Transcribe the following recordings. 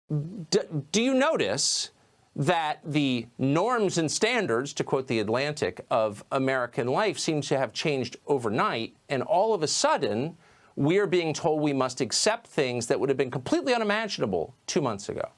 Do you notice that the norms and standards, to quote The Atlantic, of American life seem to have changed overnight, and all of a sudden, we're being told we must accept things that would have been completely unimaginable 2 months ago?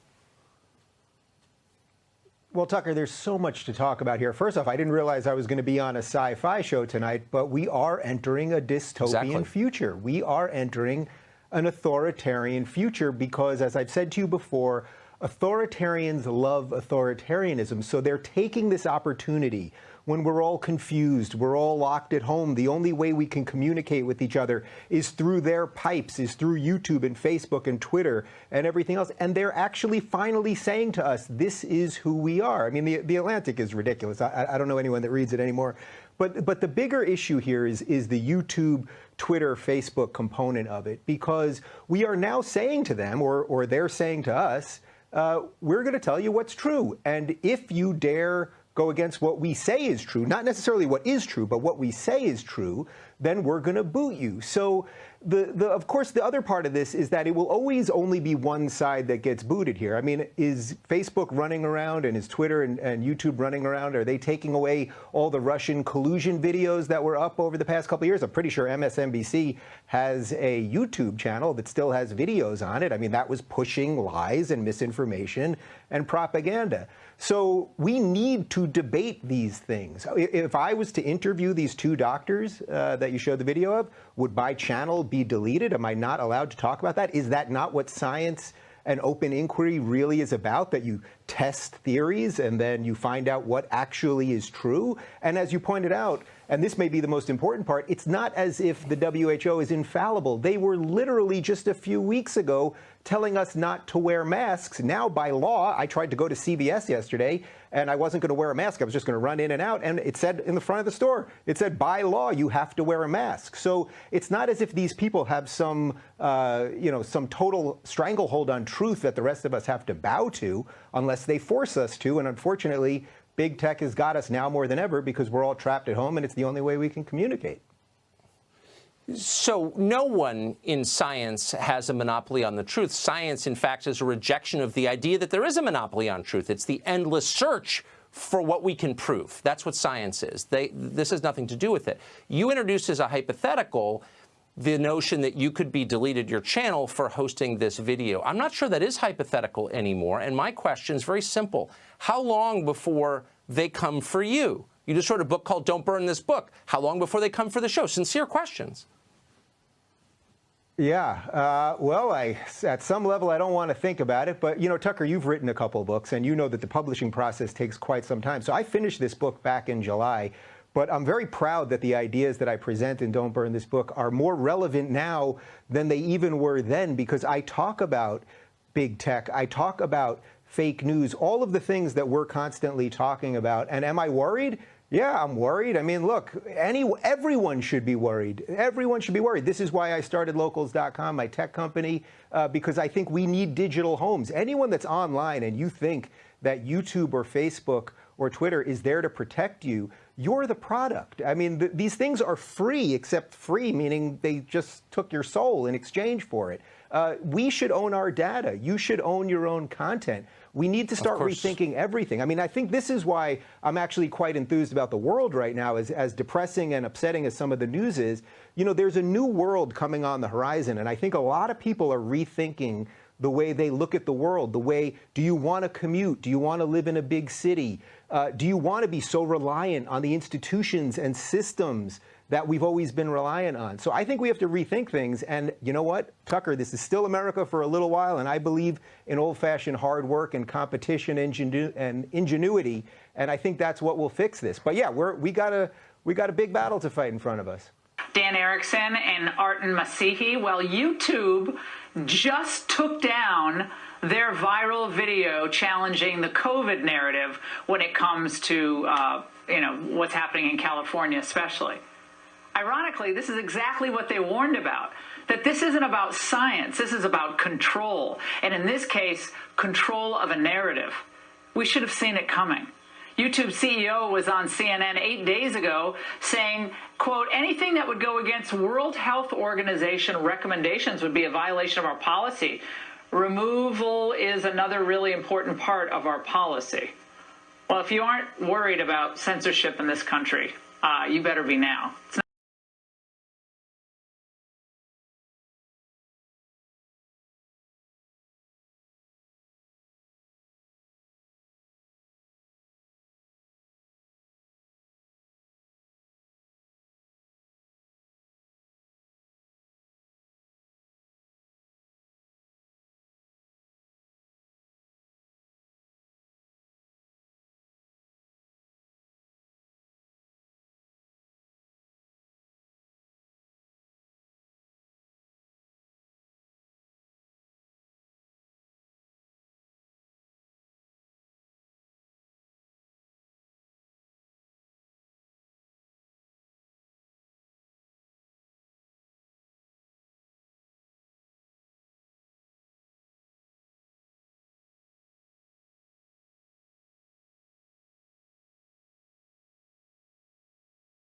Well, Tucker, there's so much to talk about here. First off, I didn't realize I was going to be on a sci-fi show tonight, but we are entering a dystopian future. We are entering an authoritarian future because, as I've said to you before, authoritarians love authoritarianism. So they're taking this opportunity when we're all confused, we're all locked at home. The only way we can communicate with each other is through their pipes, is through YouTube and Facebook and Twitter and everything else. And they're actually finally saying to us, this is who we are. I mean, the Atlantic is ridiculous. I don't know anyone that reads it anymore. But the bigger issue here is the YouTube, Twitter, Facebook component of it, because we are now saying to them, or they're saying to us, we're going to tell you what's true. And if you dare go against what we say is true, not necessarily what is true, but what we say is true, then we're going to boot you. So, of course, the other part of this is that it will always only be one side that gets booted here. I mean, is Facebook running around and is Twitter and YouTube running around? Are they taking away all the Russian collusion videos that were up over the past couple of years? I'm pretty sure MSNBC has a YouTube channel that still has videos on it. I mean, that was pushing lies and misinformation and propaganda. So we need to debate these things. If I was to interview these two doctors that you showed the video of, would my channel be deleted? Am I not allowed to talk about that? Is that not what science and open inquiry really is about, that you test theories and then you find out what actually is true? And as you pointed out, and this may be the most important part, it's not as if the WHO is infallible. They were literally just a few weeks ago telling us not to wear masks. Now, by law, I tried to go to CVS yesterday, and I wasn't going to wear a mask. I was just going to run in and out, and it said in the front of the store, it said, by law, you have to wear a mask. So it's not as if these people have some, some total stranglehold on truth that the rest of us have to bow to unless they force us to. And unfortunately, big tech has got us now more than ever because we're all trapped at home, and it's the only way we can communicate. So no one in science has a monopoly on the truth. Science, in fact, is a rejection of the idea that there is a monopoly on truth. It's the endless search for what we can prove. That's what science is. This has nothing to do with it. You introduced as a hypothetical the notion that you could be deleted your channel for hosting this video. I'm not sure that is hypothetical anymore, and my question is very simple. How long before they come for you? You just wrote a book called Don't Burn This Book. How long before they come for the show? Sincere questions. Yeah, well, at some level, I don't want to think about it. But, Tucker, you've written a couple of books, and you know that the publishing process takes quite some time. So I finished this book back in July. But I'm very proud that the ideas that I present in Don't Burn This Book are more relevant now than they even were then, because I talk about big tech. I talk about fake news, all of the things that we're constantly talking about. And am I worried? Yeah, I'm worried. I mean, look, everyone should be worried. Everyone should be worried. This is why I started Locals.com, my tech company, because I think we need digital homes. Anyone that's online and you think that YouTube or Facebook or Twitter is there to protect you, you're the product. I mean, these things are free, except free, meaning they just took your soul in exchange for it. We should own our data. You should own your own content. We need to start rethinking everything. I mean, I think this is why I'm actually quite enthused about the world right now, as depressing and upsetting as some of the news is. There's a new world coming on the horizon, and I think a lot of people are rethinking the way they look at the world, the way, do you want to commute? Do you want to live in a big city? Do you want to be so reliant on the institutions and systems that we've always been reliant on? So I think we have to rethink things. And you know what, Tucker, this is still America for a little while, and I believe in old-fashioned hard work and competition and ingenuity, and I think that's what will fix this. But yeah, we got a big battle to fight in front of us. Dan Erickson and Artan Masihi. Well, YouTube just took down their viral video challenging the COVID narrative when it comes to, what's happening in California especially. Ironically, this is exactly what they warned about, that this isn't about science, this is about control. And in this case, control of a narrative. We should have seen it coming. YouTube CEO was on CNN 8 days ago saying, quote, anything that would go against World Health Organization recommendations would be a violation of our policy. removal is another really important part of our policy. Well, if you aren't worried about censorship in this country, you better be now.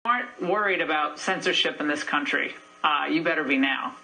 Aren't worried about censorship in this country, you better be now.